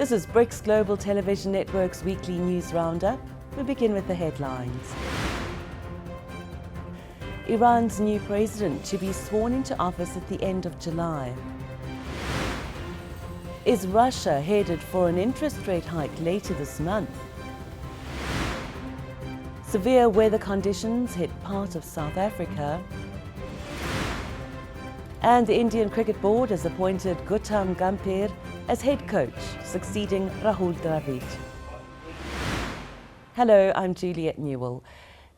This is BRICS Global Television Network's weekly news roundup. We begin with the headlines. Iran's new president to be sworn into office at the end of July. Is Russia headed for an interest rate hike later this month? Severe weather conditions hit part of South Africa. And the Indian Cricket Board has appointed Gautam Gambhir as head coach, succeeding Rahul Dravid. Hello, I'm Juliet Newell.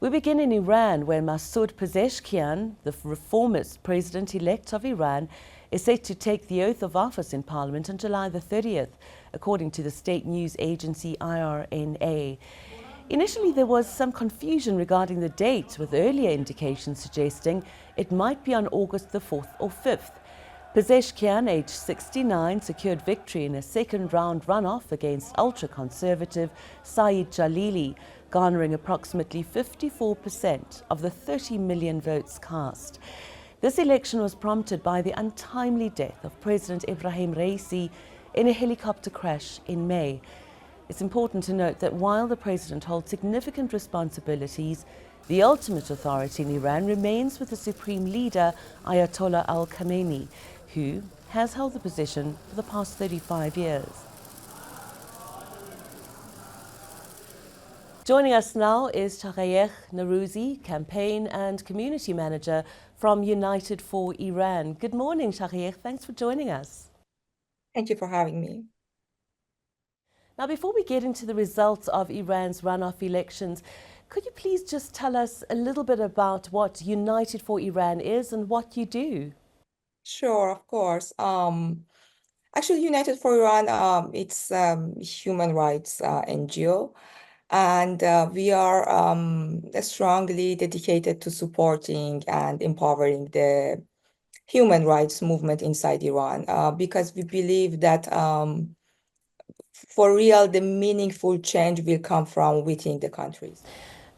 We begin in Iran, where Masoud Pezeshkian, the reformist president-elect of Iran, is set to take the oath of office in Parliament on July the 30th, according to the state news agency IRNA. Initially, there was some confusion regarding the date, with earlier indications suggesting it might be on August the 4th or 5th. Pezeshkian, aged 69, secured victory in a second-round runoff against ultra-conservative Saeed Jalili, garnering approximately 54% of the 30 million votes cast. This election was prompted by the untimely death of President Ibrahim Raisi in a helicopter crash in May. It's important to note that while the president holds significant responsibilities, the ultimate authority in Iran remains with the supreme leader, Ayatollah al-Khamenei, who has held the position for the past 35 years. Joining us now is Shahayekh Narouzi, campaign and community manager from United for Iran. Good morning, Shahayekh. Thanks for joining us. Thank you for having me. Now, before we get into the results of Iran's runoff elections, could you please just tell us a little bit about what United for Iran is and what you do? Sure, of course. Actually, United for Iran, it's human rights NGO, and we are strongly dedicated to supporting and empowering the human rights movement inside Iran, because we believe that for real, the meaningful change will come from within the countries.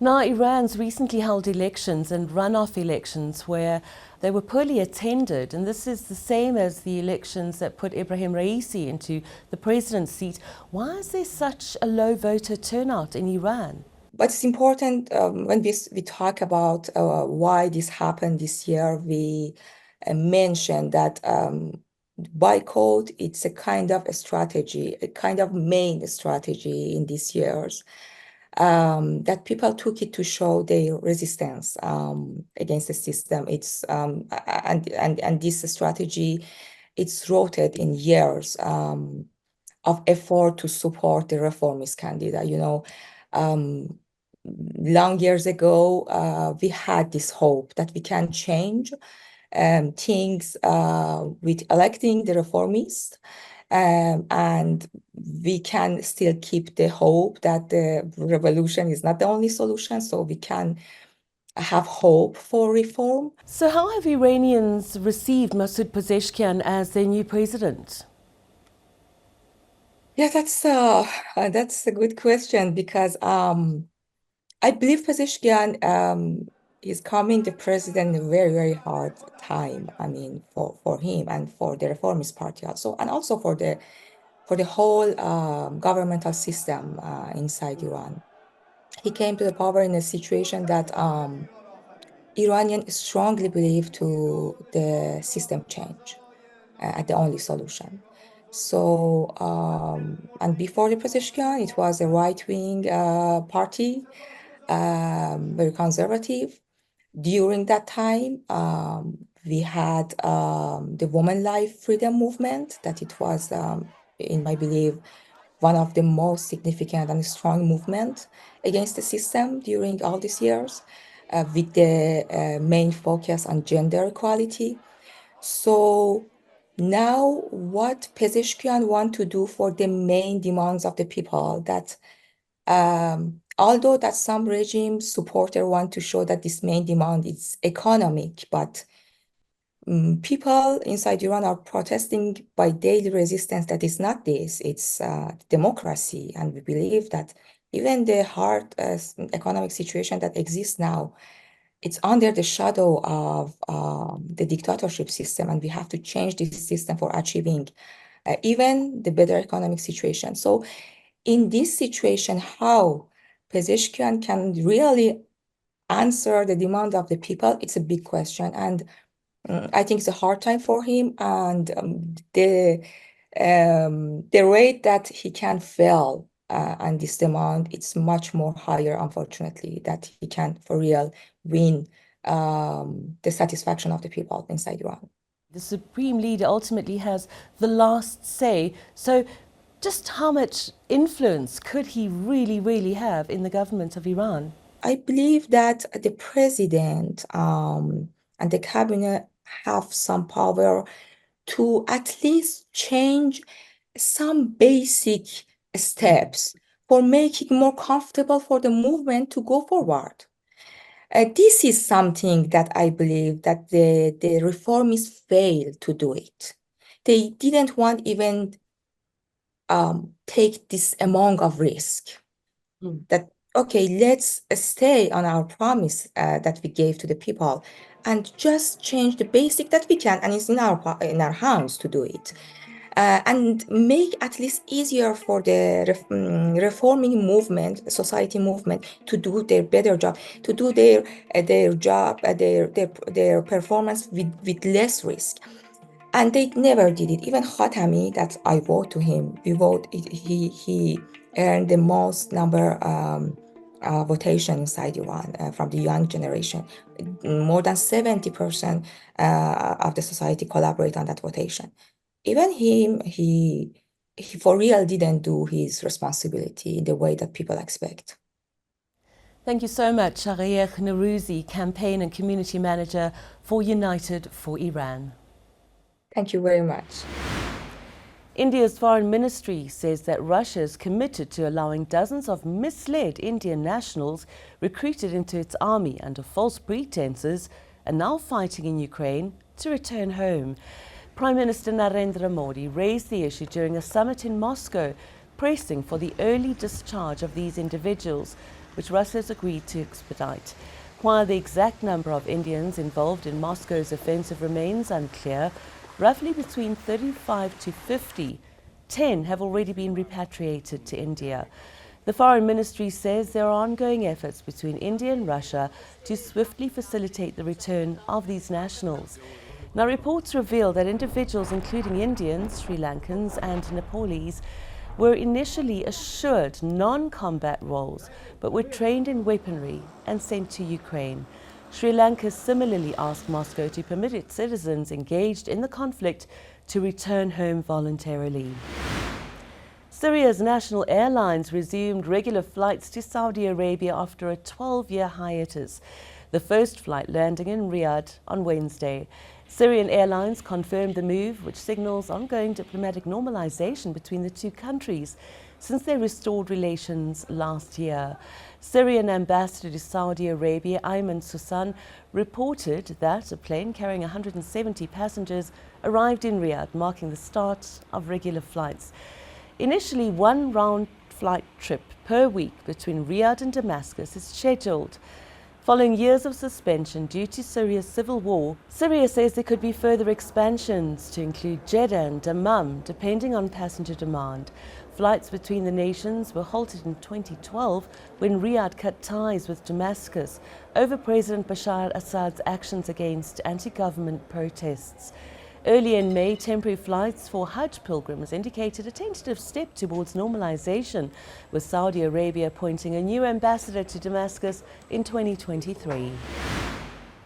Now, Iran's recently held elections and runoff elections where they were poorly attended, and this is the same as the elections that put Ibrahim Raisi into the president's seat. Why is there such a low voter turnout in Iran? But it's important when we talk about why this happened this year, we mention that boycott, it's a kind of a strategy, a kind of main strategy in these years, that people took it to show their resistance against the system. It's and this strategy, it's rooted in years of effort to support the reformist candidate. Long years ago, we had this hope that we can change things with electing the reformist, and we can still keep the hope that the revolution is not the only solution, so we can have hope for reform. So how have Iranians received Masoud Pezeshkian as their new president? Yeah, that's a good question, because I believe Pezeshkian is coming the president in a very, very hard time. I mean, for him and for the Reformist Party also, and also for the whole governmental system inside Iran. He came to the power in a situation that Iranians strongly believe to the system change as the only solution. So, and before the Pezeshkian, it was a right-wing party, very conservative. During that time, we had the Women Life Freedom Movement, that it was, in my belief, one of the most significant and strong movement against the system during all these years, with the main focus on gender equality. So now what Pezeshkian want to do for the main demands of the people, that although that some regime supporter want to show that this main demand is economic, but people inside Iran are protesting by daily resistance that it's not this, it's democracy. And we believe that even the hard economic situation that exists now, it's under the shadow of the dictatorship system, and we have to change this system for achieving even the better economic situation. So in this situation, how Pezeshkian can really answer the demand of the people, it's a big question. And I think it's a hard time for him. And the rate that he can fail on this demand, it's much more higher, unfortunately, that he can for real win the satisfaction of the people inside Iran. The supreme leader ultimately has the last say. So just how much influence could he really have in the government of Iran? I believe that the president and the cabinet have some power to at least change some basic steps for making more comfortable for the movement to go forward. This is something that I believe that the reformists failed to do it. They didn't want even take this amount of risk. That, okay, let's stay on our promise that we gave to the people and just change the basic that we can, and it's in our hands to do it. And make at least easier for the reforming movement, society movement, to do their better job, to do their job, their performance with less risk. And they never did it. Even Khatami, that I vote to him, he earned the most number votation inside Iran from the young generation. More than 70% of the society collaborate on that votation. Even him, he for real didn't do his responsibility in the way that people expect. Thank you so much, Shahriar Nowrouzi, Campaign and Community Manager for United for Iran. Thank you very much. India's foreign ministry says that Russia is committed to allowing dozens of misled Indian nationals recruited into its army under false pretenses and now fighting in Ukraine to return home. Prime Minister Narendra Modi raised the issue during a summit in Moscow, pressing for the early discharge of these individuals, which Russia has agreed to expedite. While the exact number of Indians involved in Moscow's offensive remains unclear, roughly between 35 to 50, 10 have already been repatriated to India. The Foreign Ministry says there are ongoing efforts between India and Russia to swiftly facilitate the return of these nationals. Now, reports reveal that individuals including Indians, Sri Lankans and Nepalese were initially assured non-combat roles, but were trained in weaponry and sent to Ukraine. Sri Lanka similarly asked Moscow to permit its citizens engaged in the conflict to return home voluntarily. Syria's national airlines resumed regular flights to Saudi Arabia after a 12-year hiatus, the first flight landing in Riyadh on Wednesday. Syrian Airlines confirmed the move, which signals ongoing diplomatic normalization between the two countries since they restored relations last year. Syrian ambassador to Saudi Arabia, Ayman Susan, reported that a plane carrying 170 passengers arrived in Riyadh, marking the start of regular flights. Initially, one round flight trip per week between Riyadh and Damascus is scheduled. Following years of suspension due to Syria's civil war, Syria says there could be further expansions to include Jeddah and Dammam, depending on passenger demand. Flights between the nations were halted in 2012 when Riyadh cut ties with Damascus over President Bashar Assad's actions against anti-government protests. Earlier in May, temporary flights for Hajj pilgrims indicated a tentative step towards normalization, with Saudi Arabia appointing a new ambassador to Damascus in 2023.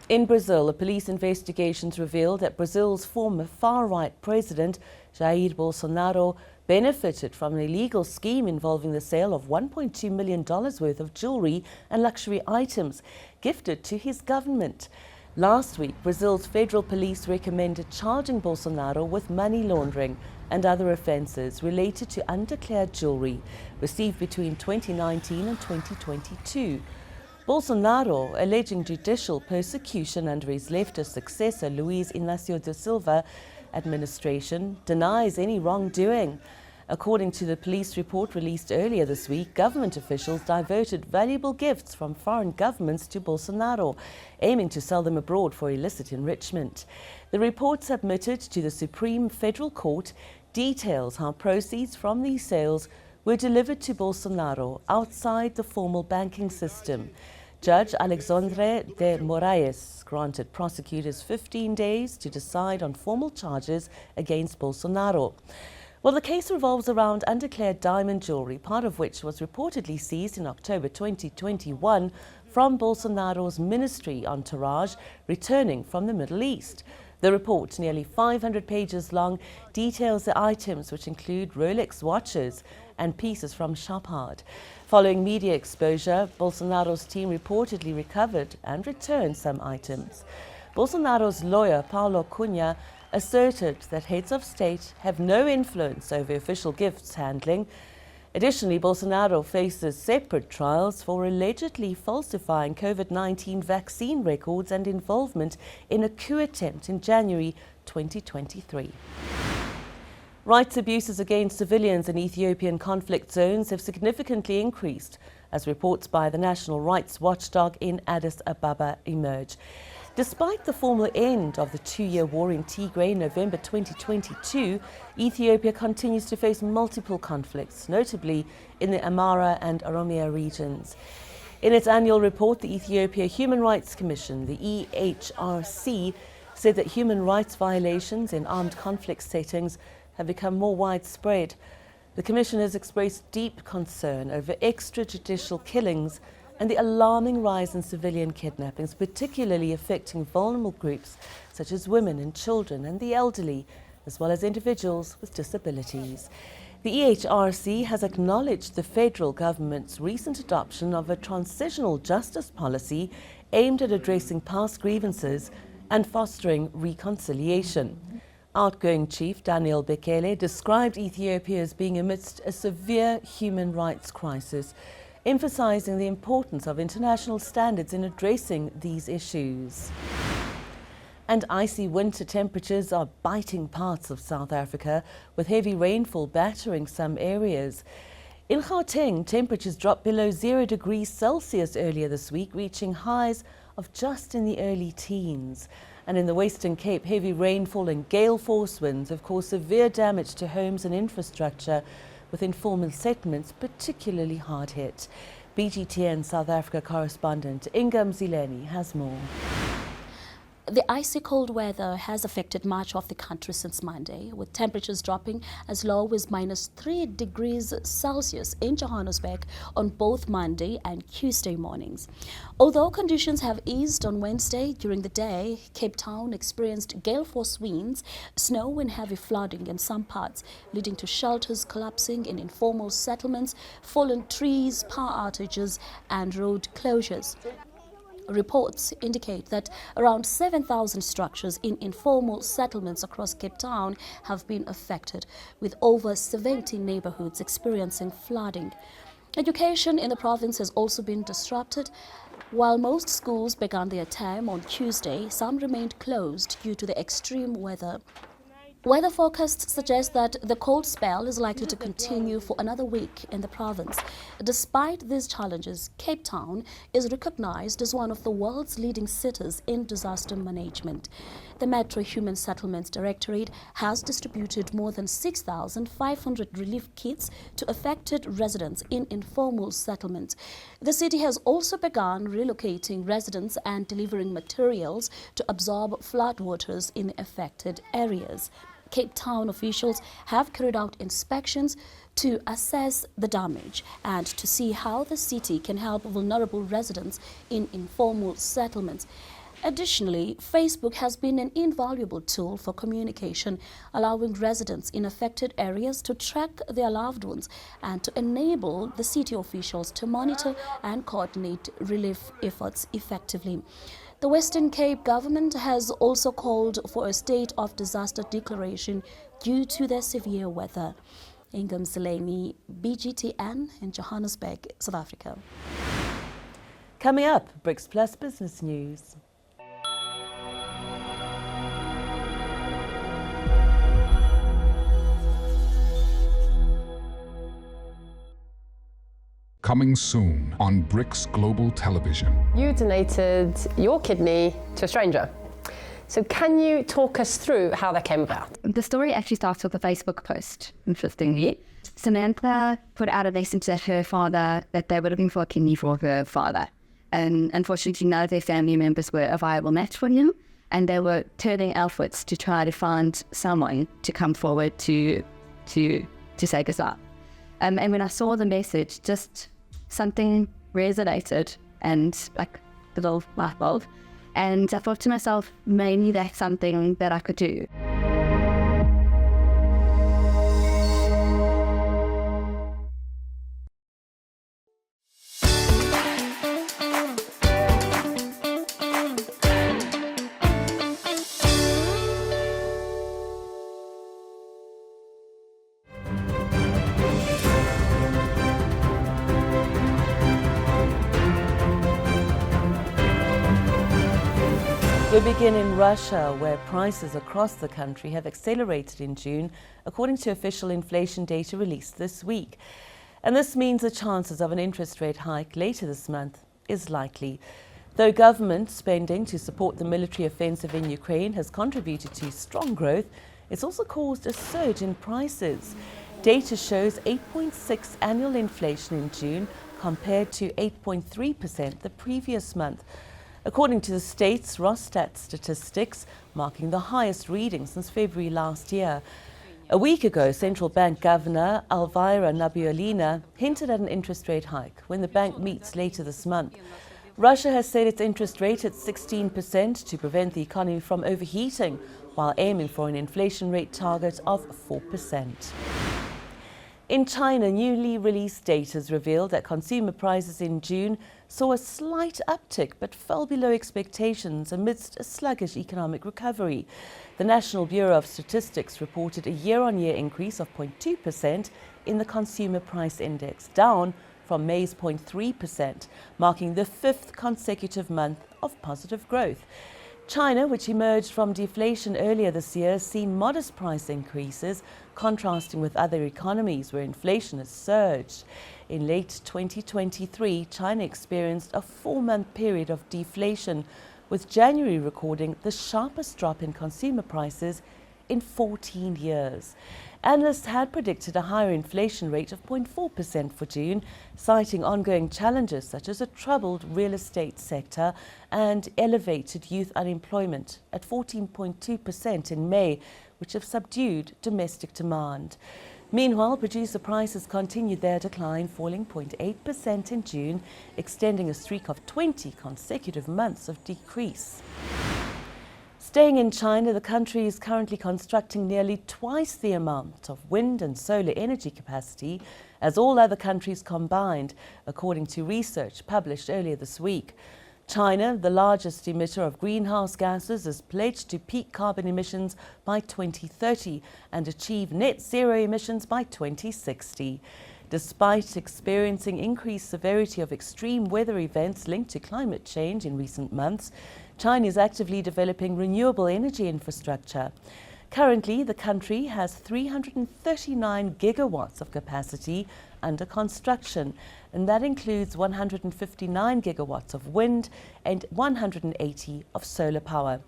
In Brazil, police investigations revealed that Brazil's former far-right president, Jair Bolsonaro, benefited from an illegal scheme involving the sale of $1.2 million worth of jewelry and luxury items gifted to his government. Last week, Brazil's federal police recommended charging Bolsonaro with money laundering and other offences related to undeclared jewelry received between 2019 and 2022. Bolsonaro, alleging judicial persecution under his leftist successor Luiz Inácio da Silva administration, denies any wrongdoing. According to the police report released earlier this week, government officials diverted valuable gifts from foreign governments to Bolsonaro, aiming to sell them abroad for illicit enrichment. The report submitted to the Supreme Federal Court details how proceeds from these sales were delivered to Bolsonaro outside the formal banking system. Judge Alexandre de Moraes granted prosecutors 15 days to decide on formal charges against Bolsonaro. Well, the case revolves around undeclared diamond jewelry, part of which was reportedly seized in October 2021 from Bolsonaro's ministry entourage returning from the Middle East. The report, nearly 500 pages long, details the items, which include Rolex watches and pieces from Chopard. Following media exposure, Bolsonaro's team reportedly recovered and returned some items. Bolsonaro's lawyer, Paulo Cunha, asserted that heads of state have no influence over official gifts handling. Additionally, Bolsonaro faces separate trials for allegedly falsifying COVID-19 vaccine records and involvement in a coup attempt in January 2023. Rights abuses against civilians in Ethiopian conflict zones have significantly increased, as reports by the national rights watchdog in Addis Ababa emerge. Despite the formal end of the two-year war in Tigray in November 2022, Ethiopia continues to face multiple conflicts, notably in the Amhara and Oromia regions. In its annual report, the Ethiopia Human Rights Commission, the EHRC, said that human rights violations in armed conflict settings have become more widespread. The Commission has expressed deep concern over extrajudicial killings and the alarming rise in civilian kidnappings, particularly affecting vulnerable groups such as women and children and the elderly, as well as individuals with disabilities. The EHRC has acknowledged the federal government's recent adoption of a transitional justice policy aimed at addressing past grievances and fostering reconciliation. Outgoing Chief Daniel Bekele described Ethiopia as being amidst a severe human rights crisis, emphasizing the importance of international standards in addressing these issues. And icy winter temperatures are biting parts of South Africa, with heavy rainfall battering some areas. In Gauteng, temperatures dropped below 0 degrees Celsius earlier this week, reaching highs of just in the early teens. And in the Western Cape, heavy rainfall and gale force winds have caused severe damage to homes and infrastructure, with informal settlements particularly hard hit. BGTN South Africa correspondent Inga Mzileni has more. The icy cold weather has affected much of the country since Monday, with temperatures dropping as low as -3 degrees Celsius in Johannesburg on both Monday and Tuesday mornings. Although conditions have eased on Wednesday during the day, Cape Town experienced gale force winds, snow and heavy flooding in some parts, leading to shelters collapsing in informal settlements, fallen trees, power outages and road closures. Reports indicate that around 7,000 structures in informal settlements across Cape Town have been affected, with over 70 neighborhoods experiencing flooding. Education in the province has also been disrupted. While most schools began their term on Tuesday, some remained closed due to the extreme weather. Weather forecasts suggest that the cold spell is likely to continue for another week in the province. Despite these challenges, Cape Town is recognized as one of the world's leading cities in disaster management. The Metro Human Settlements Directorate has distributed more than 6,500 relief kits to affected residents in informal settlements. The city has also begun relocating residents and delivering materials to absorb floodwaters in the affected areas. Cape Town officials have carried out inspections to assess the damage and to see how the city can help vulnerable residents in informal settlements. Additionally, Facebook has been an invaluable tool for communication, allowing residents in affected areas to track their loved ones and to enable the city officials to monitor and coordinate relief efforts effectively. The Western Cape government has also called for a state of disaster declaration due to the severe weather. Inga Mzileni, BGTN in Johannesburg, South Africa. Coming up, BRICS Plus Business News. coming soon on BRICS Global Television. You donated your kidney to a stranger. So can you talk us through how that came about? The story actually starts with a Facebook post, interestingly. Samantha put out a message to her father that they were looking for a kidney for her father. And unfortunately, none of their family members were a viable match for him. And they were turning outwards to try to find someone to come forward to say goodbye. And when I saw the message, just something resonated and like a little light bulb. And I thought to myself, maybe that's something that I could do. We begin in Russia, where prices across the country have accelerated in June, according to official inflation data released this week. And this means the chances of an interest rate hike later this month is likely. Though government spending to support the military offensive in Ukraine has contributed to strong growth, it's also caused a surge in prices. Data shows 8.6% annual inflation in June compared to 8.3% the previous month. According to the state's Rosstat statistics, marking the highest reading since February last year. A week ago, Central Bank Governor Elvira Nabiullina hinted at an interest rate hike when the bank meets later this month. Russia has set its interest rate at 16% to prevent the economy from overheating, while aiming for an inflation rate target of 4%. In China, newly released data has revealed that consumer prices in June saw a slight uptick but fell below expectations amidst a sluggish economic recovery. The National Bureau of Statistics reported a year-on-year increase of 0.2% in the Consumer Price Index, down from May's 0.3%, marking the fifth consecutive month of positive growth. China, which emerged from deflation earlier this year, has seen modest price increases, contrasting with other economies where inflation has surged. In late 2023, China experienced a 4-month period of deflation, with January recording the sharpest drop in consumer prices in 14 years. Analysts had predicted a higher inflation rate of 0.4% for June, citing ongoing challenges such as a troubled real estate sector and elevated youth unemployment at 14.2% in May, which have subdued domestic demand. Meanwhile, producer prices continued their decline, falling 0.8% in June, extending a streak of 20 consecutive months of decrease. Staying in China, the country is currently constructing nearly twice the amount of wind and solar energy capacity as all other countries combined, according to research published earlier this week. China, the largest emitter of greenhouse gases, is pledged to peak carbon emissions by 2030 and achieve net zero emissions by 2060. Despite experiencing increased severity of extreme weather events linked to climate change in recent months, China is actively developing renewable energy infrastructure. Currently, the country has 339 gigawatts of capacity under construction, and that includes 159 gigawatts of wind and 180 of solar power.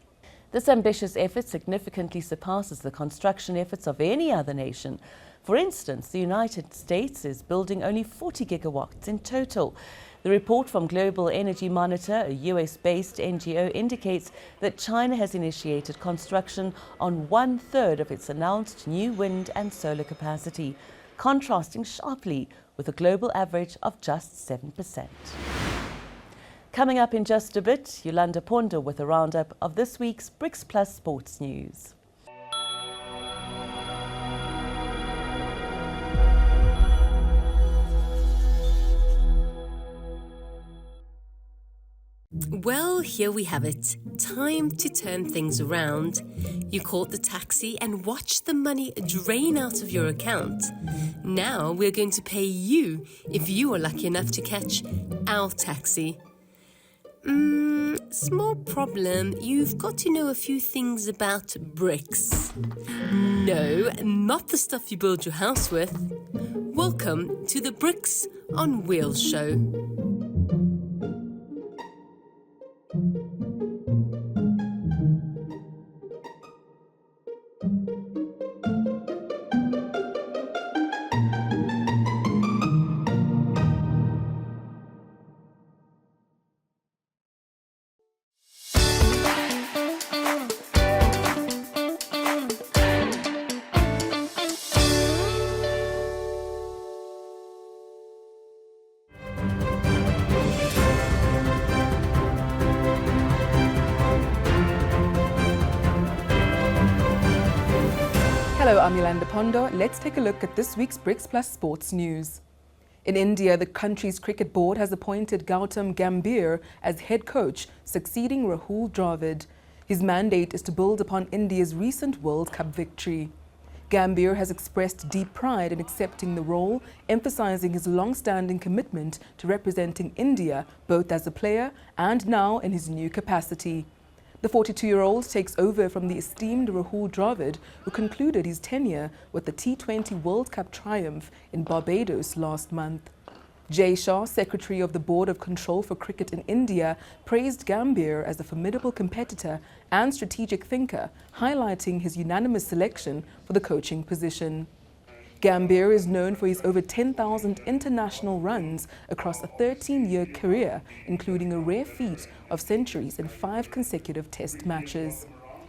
This ambitious effort significantly surpasses the construction efforts of any other nation. For instance, the United States is building only 40 gigawatts in total. The report from Global Energy Monitor, a US-based NGO, indicates that China has initiated construction on 1/3 of its announced new wind and solar capacity, contrasting sharply with a global average of just 7%. Coming up in just a bit, Yolanda Pondo with a roundup of this week's BRICS Plus sports news. Well, here we have it. Time to turn things around. You caught the taxi and watched the money drain out of your account. Now we're going to pay you if you are lucky enough to catch our taxi. Small problem. You've got to know a few things about BRICS. No, not the stuff you build your house with. Welcome to the BRICS on Wheels show. Hello, I'm Yolanda Pondo. Let's take a look at this week's BRICS Plus sports news. In India, the country's cricket board has appointed Gautam Gambhir as head coach, succeeding Rahul Dravid. His mandate is to build upon India's recent World Cup victory. Gambhir has expressed deep pride in accepting the role, emphasizing his long-standing commitment to representing India both as a player and now in his new capacity. The 42-year-old takes over from the esteemed Rahul Dravid, who concluded his tenure with the T20 World Cup triumph in Barbados last month. Jay Shah, Secretary of the Board of Control for Cricket in India, praised Gambhir as a formidable competitor and strategic thinker, highlighting his unanimous selection for the coaching position. Gambhir is known for his over 10,000 international runs across a 13-year career, including a rare feat of centuries in 5 consecutive test matches.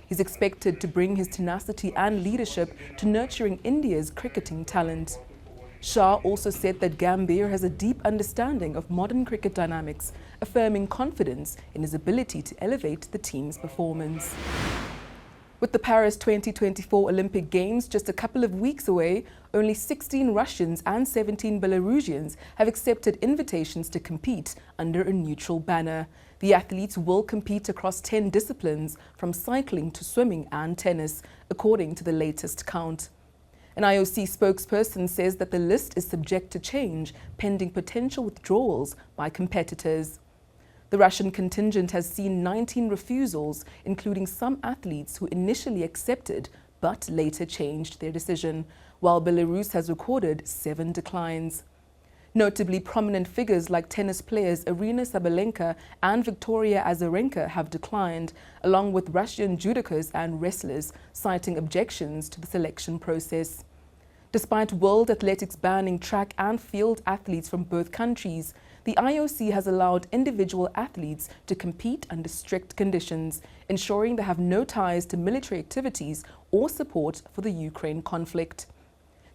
He's expected to bring his tenacity and leadership to nurturing India's cricketing talent. Shah also said that Gambhir has a deep understanding of modern cricket dynamics, affirming confidence in his ability to elevate the team's performance. With the Paris 2024 Olympic Games just a couple of weeks away, only 16 Russians and 17 Belarusians have accepted invitations to compete under a neutral banner. The athletes will compete across 10 disciplines, from cycling to swimming and tennis, according to the latest count. An IOC spokesperson says that the list is subject to change, pending potential withdrawals by competitors. The Russian contingent has seen 19 refusals, including some athletes who initially accepted but later changed their decision, while Belarus has recorded 7 declines. Notably, prominent figures like tennis players Arina Sabalenka and Victoria Azarenka have declined, along with Russian judokers and wrestlers, citing objections to the selection process. Despite World Athletics banning track and field athletes from both countries, the IOC has allowed individual athletes to compete under strict conditions, ensuring they have no ties to military activities or support for the Ukraine conflict.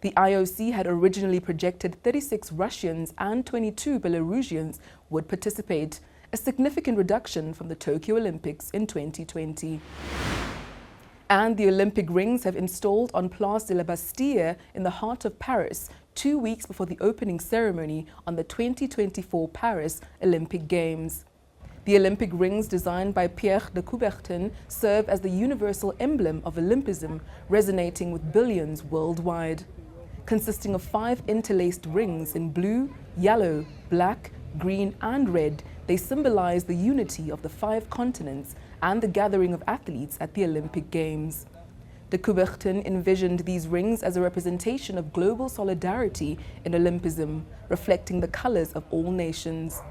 The IOC had originally projected 36 Russians and 22 Belarusians would participate, a significant reduction from the Tokyo Olympics in 2020. And the Olympic rings have installed on Place de la Bastille in the heart of Paris 2 weeks before the opening ceremony on the 2024 Paris Olympic Games. The Olympic rings, designed by Pierre de Coubertin, serve as the universal emblem of Olympism, resonating with billions worldwide. Consisting of 5 interlaced rings in blue, yellow, black, green and red, they symbolize the unity of the 5 continents and the gathering of athletes at the Olympic Games. De Coubertin envisioned these rings as a representation of global solidarity in Olympism, reflecting the colors of all nations.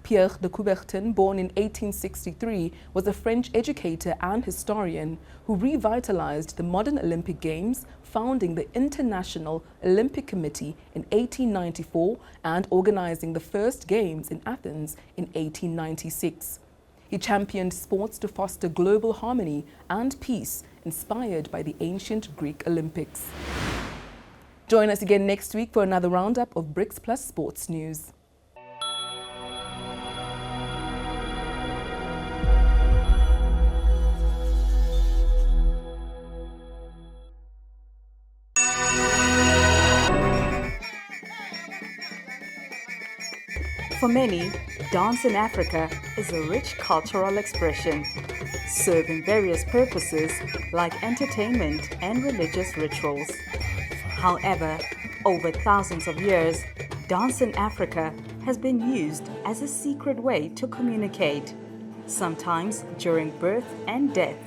Pierre de Coubertin, born in 1863, was a French educator and historian who revitalized the modern Olympic Games, founding the International Olympic Committee in 1894 and organizing the first Games in Athens in 1896. He championed sports to foster global harmony and peace, inspired by the ancient Greek Olympics. Join us again next week for another roundup of BRICS Plus sports news. For many, dance in Africa is a rich cultural expression, serving various purposes like entertainment and religious rituals. However, over thousands of years, dance in Africa has been used as a secret way to communicate, sometimes during birth and death,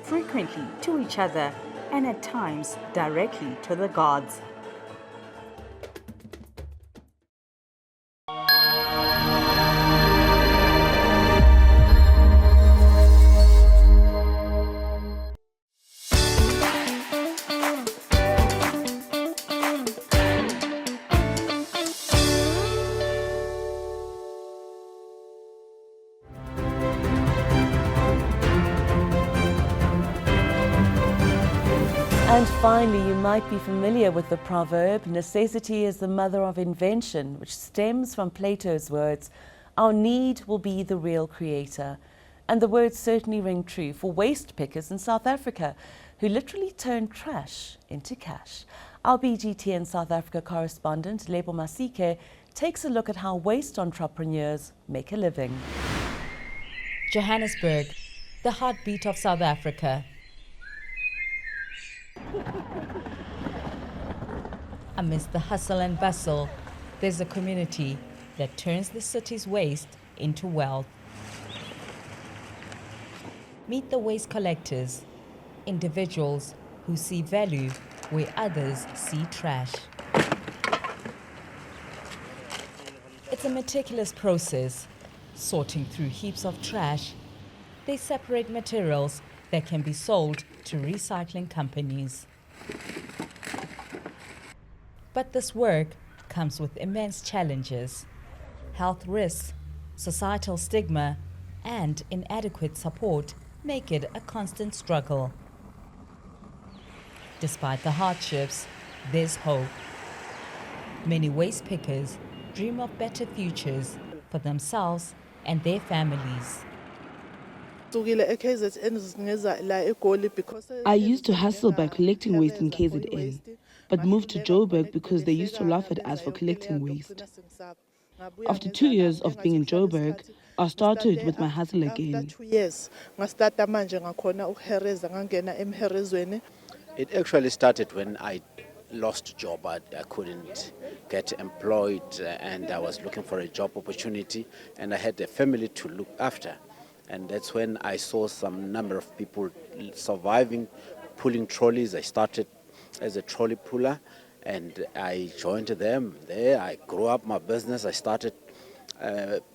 frequently to each other, and at times directly to the gods. And finally, you might be familiar with the proverb, necessity is the mother of invention, which stems from Plato's words, our need will be the real creator. And the words certainly ring true for waste pickers in South Africa, who literally turn trash into cash. Our BGTN South Africa correspondent, Lebo Masike, takes a look at how waste entrepreneurs make a living. Johannesburg, the heartbeat of South Africa. Amidst the hustle and bustle, there's a community that turns the city's waste into wealth. Meet the waste collectors, individuals who see value where others see trash. It's a meticulous process. Sorting through heaps of trash, they separate materials that can be sold to recycling companies. But this work comes with immense challenges. Health risks, societal stigma, and inadequate support make it a constant struggle. Despite the hardships, there's hope. Many waste pickers dream of better futures for themselves and their families. I used to hustle by collecting waste in KZN, but moved to Joburg because they used to laugh at us for collecting waste. After 2 years of being in Joburg, I started with my hustle again. It actually started when I lost a job. I couldn't get employed and I was looking for a job opportunity and I had a family to look after. And that's when I saw some number of people surviving, pulling trolleys. I started as a trolley puller and I joined them there. I grew up my business. I started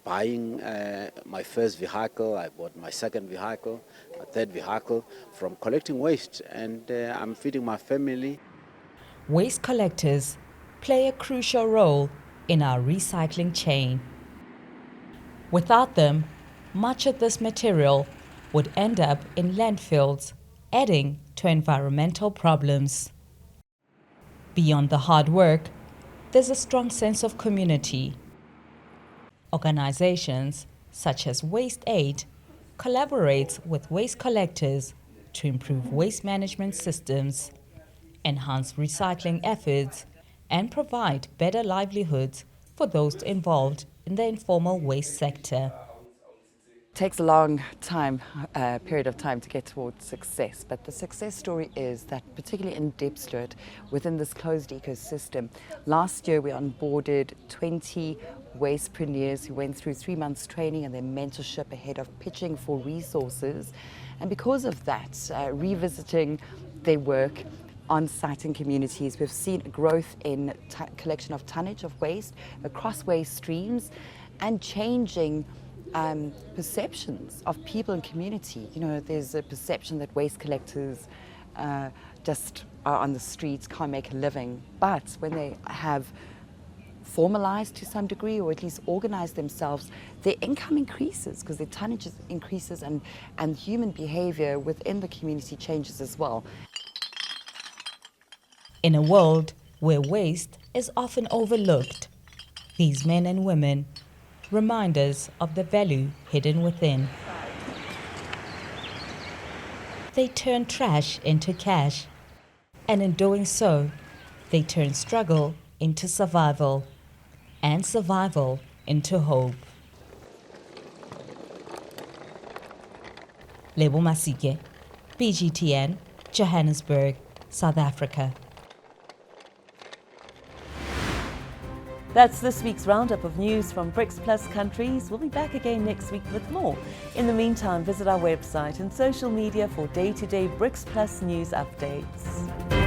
buying my first vehicle. I bought my second vehicle, my third vehicle from collecting waste, and I'm feeding my family. Waste collectors play a crucial role in our recycling chain. Without them, much of this material would end up in landfills, adding to environmental problems. Beyond the hard work, there's a strong sense of community. Organizations such as Waste Aid collaborates with waste collectors to improve waste management systems, enhance recycling efforts, and provide better livelihoods for those involved in the informal waste sector. It takes a long period of time to get towards success, but the success story is that particularly in Diepsloot, within this closed ecosystem, last year we onboarded 20 wastepreneurs who went through 3 months training and their mentorship ahead of pitching for resources. And because of that, revisiting their work on site in communities, we've seen a growth in collection of tonnage of waste across waste streams and changing perceptions of people in community. You know, there's a perception that waste collectors just are on the streets, can't make a living. But when they have formalized to some degree, or at least organized themselves, their income increases because their tonnage increases and human behavior within the community changes as well. In a world where waste is often overlooked, these men and women remind us of the value hidden within. They turn trash into cash, and in doing so, they turn struggle into survival, and survival into hope. Lebo Masike, BGTN, Johannesburg, South Africa. That's this week's roundup of news from BRICS Plus countries. We'll be back again next week with more. In the meantime, visit our website and social media for day-to-day BRICS Plus news updates.